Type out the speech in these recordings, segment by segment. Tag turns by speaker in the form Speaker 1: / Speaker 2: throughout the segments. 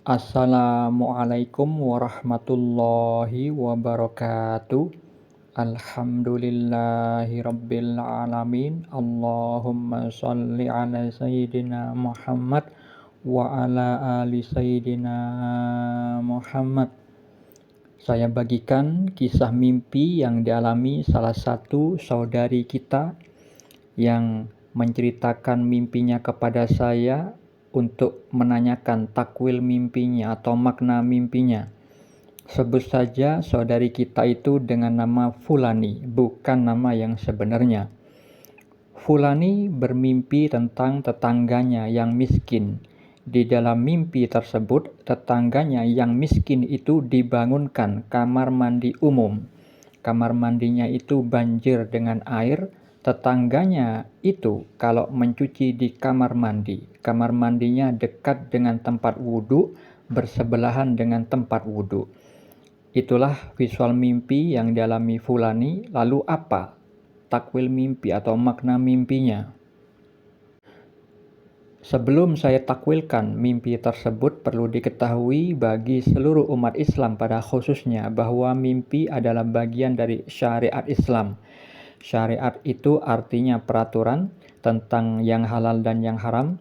Speaker 1: Assalamualaikum warahmatullahi wabarakatuh. Alhamdulillahirabbil alamin. Allahumma shalli ala sayyidina Muhammad wa ala ali sayyidina Muhammad. Saya bagikan kisah mimpi yang dialami salah satu saudari kita yang menceritakan mimpinya kepada saya untuk menanyakan takwil mimpinya atau makna mimpinya. Sebut saja saudari kita itu dengan nama Fulani, bukan nama yang sebenarnya. Fulani bermimpi tentang tetangganya yang miskin. Di dalam mimpi tersebut, tetangganya yang miskin itu dibangunkan kamar mandi umum. Kamar mandinya itu banjir dengan air. Tetangganya itu kalau mencuci di kamar mandinya dekat dengan tempat wudhu, bersebelahan dengan tempat wudhu. Itulah visual mimpi yang dialami Fulani. Lalu apa takwil mimpi atau makna mimpinya? Sebelum saya takwilkan mimpi tersebut, perlu diketahui bagi seluruh umat Islam pada khususnya bahwa mimpi adalah bagian dari syariat Islam. Syariat itu artinya peraturan tentang yang halal dan yang haram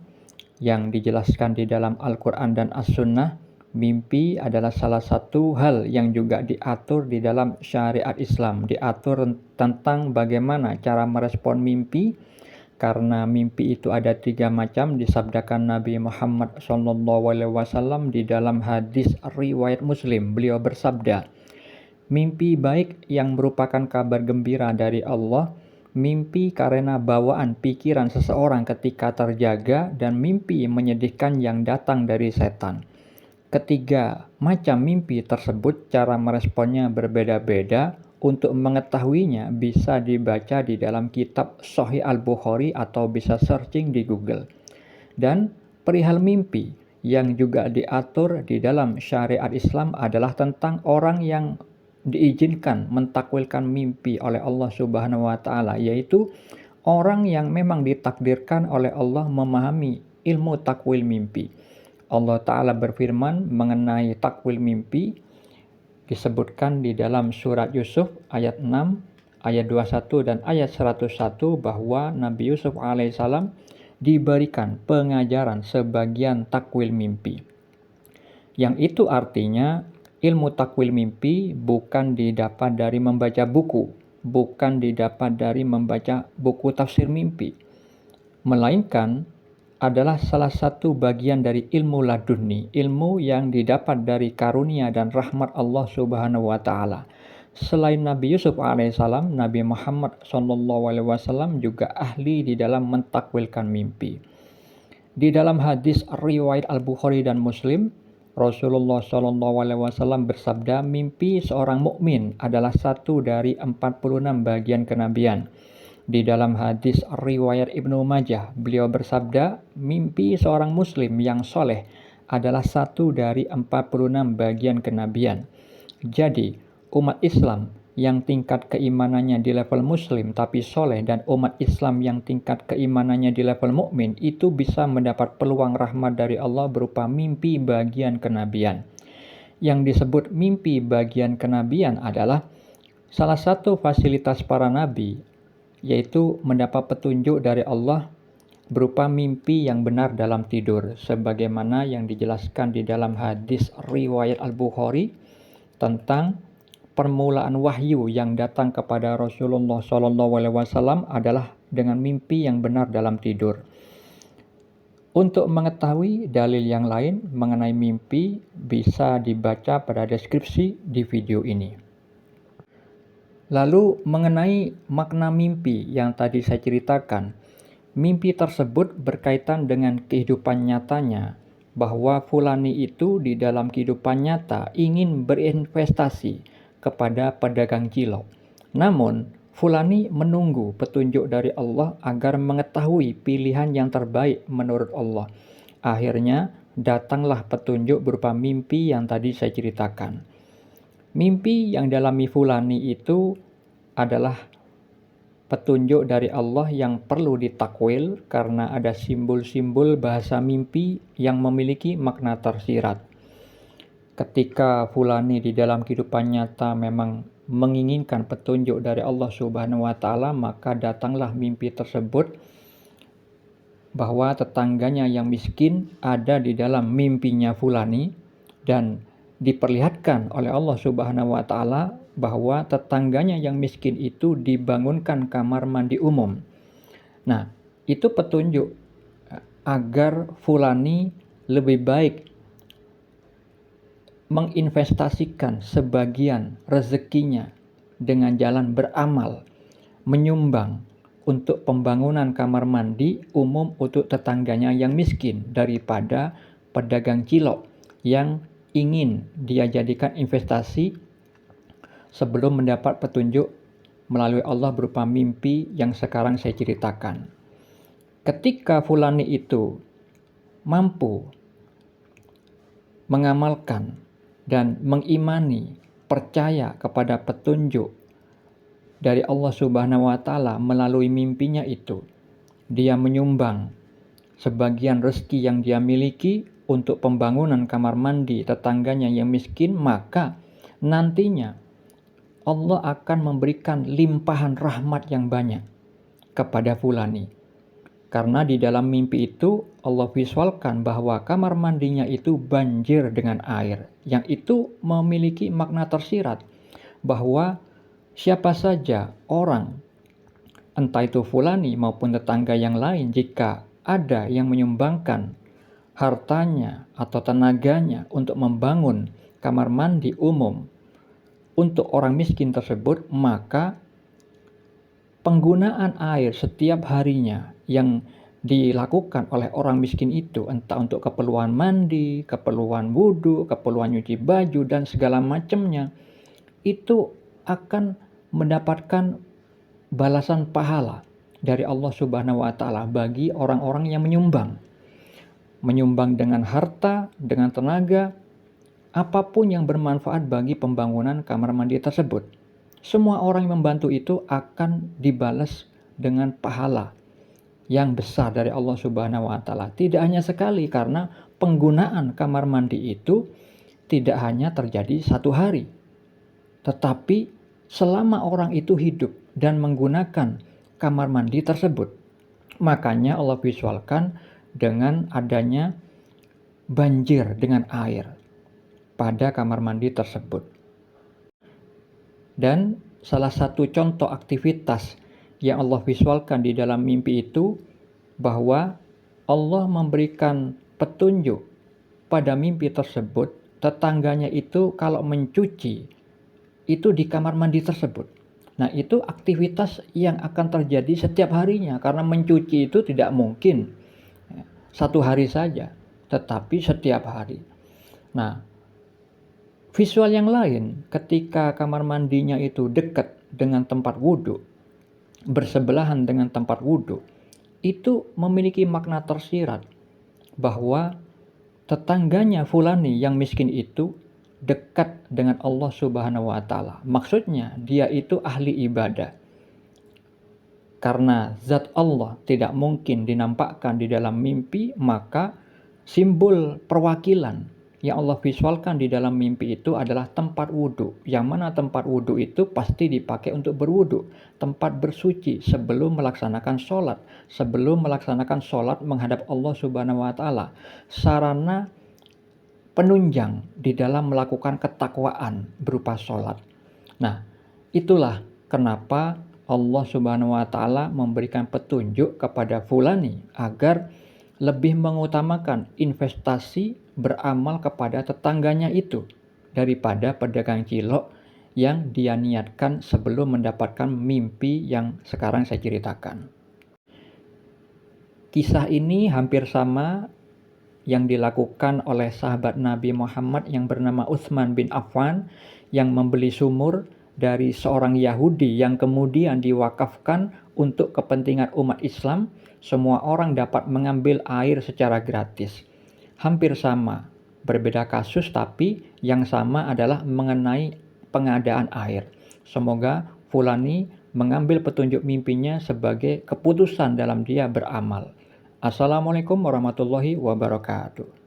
Speaker 1: yang dijelaskan di dalam Al-Quran dan As-Sunnah. Mimpi adalah salah satu hal yang juga diatur di dalam syariat Islam. Diatur tentang bagaimana cara merespon mimpi, karena mimpi itu ada 3 macam disabdakan Nabi Muhammad SAW di dalam hadis riwayat Muslim. Beliau bersabda, mimpi baik yang merupakan kabar gembira dari Allah, mimpi karena bawaan pikiran seseorang ketika terjaga, dan mimpi menyedihkan yang datang dari setan. Ketiga macam mimpi tersebut cara meresponnya berbeda-beda. Untuk mengetahuinya bisa dibaca di dalam kitab Sahih Al-Bukhari atau bisa searching di Google. Dan perihal mimpi yang juga diatur di dalam syariat Islam adalah tentang orang yang diizinkan mentakwilkan mimpi oleh Allah Subhanahu wa taala, yaitu orang yang memang ditakdirkan oleh Allah memahami ilmu takwil mimpi. Allah taala berfirman mengenai takwil mimpi, disebutkan di dalam surat Yusuf ayat 6, ayat 21 dan ayat 101 bahwa Nabi Yusuf alaihissalam diberikan pengajaran sebagian takwil mimpi. Yang itu artinya ilmu takwil mimpi bukan didapat dari membaca buku, bukan didapat dari membaca buku tafsir mimpi, melainkan adalah salah satu bagian dari ilmu laduni, ilmu yang didapat dari karunia dan rahmat Allah Subhanahu wa taala. Selain Nabi Yusuf alaihissalam, Nabi Muhammad SAW juga ahli di dalam mentakwilkan mimpi. Di dalam hadis riwayat Al-Bukhari dan Muslim, Rasulullah SAW bersabda, mimpi seorang mukmin adalah satu dari 46 bagian kenabian. Di dalam hadis riwayat Ibnu Majah, beliau bersabda, mimpi seorang muslim yang soleh adalah satu dari 46 bagian kenabian. Jadi, umat Islam yang tingkat keimanannya di level muslim tapi soleh, dan umat Islam yang tingkat keimanannya di level mukmin itu bisa mendapat peluang rahmat dari Allah berupa mimpi bagian kenabian. Yang disebut mimpi bagian kenabian adalah salah satu fasilitas para nabi, yaitu mendapat petunjuk dari Allah berupa mimpi yang benar dalam tidur, sebagaimana yang dijelaskan di dalam hadis riwayat Al-Bukhari tentang permulaan wahyu yang datang kepada Rasulullah SAW adalah dengan mimpi yang benar dalam tidur. Untuk mengetahui dalil yang lain mengenai mimpi bisa dibaca pada deskripsi di video ini. Lalu mengenai makna mimpi yang tadi saya ceritakan, mimpi tersebut berkaitan dengan kehidupan nyatanya, bahwa Fulani itu di dalam kehidupan nyata ingin berinvestasi kepada pedagang cilok. Namun, Fulani menunggu petunjuk dari Allah agar mengetahui pilihan yang terbaik menurut Allah. Akhirnya, datanglah petunjuk berupa mimpi yang tadi saya ceritakan. Mimpi yang dialami Fulani itu adalah petunjuk dari Allah yang perlu ditakwil karena ada simbol-simbol bahasa mimpi yang memiliki makna tersirat. Ketika fulani di dalam kehidupan nyata memang menginginkan petunjuk dari Allah Subhanahu wa Ta'ala, maka datanglah mimpi tersebut bahwa tetangganya yang miskin ada di dalam mimpinya fulani, dan diperlihatkan oleh Allah Subhanahu wa Ta'ala bahwa tetangganya yang miskin itu dibangunkan kamar mandi umum. Nah, itu petunjuk agar fulani lebih baik menginvestasikan sebagian rezekinya dengan jalan beramal, menyumbang untuk pembangunan kamar mandi umum untuk tetangganya yang miskin, daripada pedagang cilok yang ingin dia jadikan investasi sebelum mendapat petunjuk melalui Allah berupa mimpi yang sekarang saya ceritakan. Ketika fulani itu mampu mengamalkan dan mengimani, percaya kepada petunjuk dari Allah Subhanahu wa Ta'ala melalui mimpinya itu, dia menyumbang sebagian rezeki yang dia miliki untuk pembangunan kamar mandi tetangganya yang miskin, maka nantinya Allah akan memberikan limpahan rahmat yang banyak kepada fulani. Karena di dalam mimpi itu Allah visualkan bahwa kamar mandinya itu banjir dengan air, yang itu memiliki makna tersirat bahwa siapa saja orang, entah itu fulani maupun tetangga yang lain, jika ada yang menyumbangkan hartanya atau tenaganya untuk membangun kamar mandi umum untuk orang miskin tersebut, maka penggunaan air setiap harinya yang dilakukan oleh orang miskin itu, entah untuk keperluan mandi, keperluan wudhu, keperluan nyuci baju, dan segala macamnya, itu akan mendapatkan balasan pahala dari Allah Subhanahu wa Ta'ala bagi orang-orang yang menyumbang. Menyumbang dengan harta, dengan tenaga, apapun yang bermanfaat bagi pembangunan kamar mandi tersebut. Semua orang yang membantu itu akan dibalas dengan pahala yang besar dari Allah Subhanahu wa Ta'ala. Tidak hanya sekali, karena penggunaan kamar mandi itu tidak hanya terjadi satu hari, tetapi selama orang itu hidup dan menggunakan kamar mandi tersebut. Makanya Allah visualkan dengan adanya banjir dengan air pada kamar mandi tersebut. Dan salah satu contoh aktivitas yang Allah visualkan di dalam mimpi itu, bahwa Allah memberikan petunjuk pada mimpi tersebut, tetangganya itu kalau mencuci itu di kamar mandi tersebut. Nah, itu aktivitas yang akan terjadi setiap harinya, karena mencuci itu tidak mungkin satu hari saja, tetapi setiap hari. Nah, visual yang lain, ketika kamar mandinya itu dekat dengan tempat wudhu, bersebelahan dengan tempat wudhu, itu memiliki makna tersirat bahwa tetangganya fulani yang miskin itu dekat dengan Allah Subhanahu wa Ta'ala. Maksudnya dia itu ahli ibadah. Karena zat Allah tidak mungkin dinampakkan di dalam mimpi, maka simbol perwakilan yang Allah visualkan di dalam mimpi itu adalah tempat wudhu. Yang mana tempat wudhu itu pasti dipakai untuk berwudhu, tempat bersuci sebelum melaksanakan sholat. Sebelum melaksanakan sholat menghadap Allah Subhanahu wa Ta'ala, sarana penunjang di dalam melakukan ketakwaan berupa sholat. Nah, itulah kenapa Allah Subhanahu wa Ta'ala memberikan petunjuk kepada fulani agar lebih mengutamakan investasi beramal kepada tetangganya itu daripada pedagang cilok yang dia niatkan sebelum mendapatkan mimpi yang sekarang saya ceritakan. Kisah ini hampir sama yang dilakukan oleh sahabat Nabi Muhammad yang bernama Utsman bin Affan, yang membeli sumur dari seorang Yahudi yang kemudian diwakafkan untuk kepentingan umat Islam. Semua orang dapat mengambil air secara gratis. Hampir sama, berbeda kasus, tapi yang sama adalah mengenai pengadaan air. Semoga fulani mengambil petunjuk mimpinya sebagai keputusan dalam dia beramal. Assalamualaikum warahmatullahi wabarakatuh.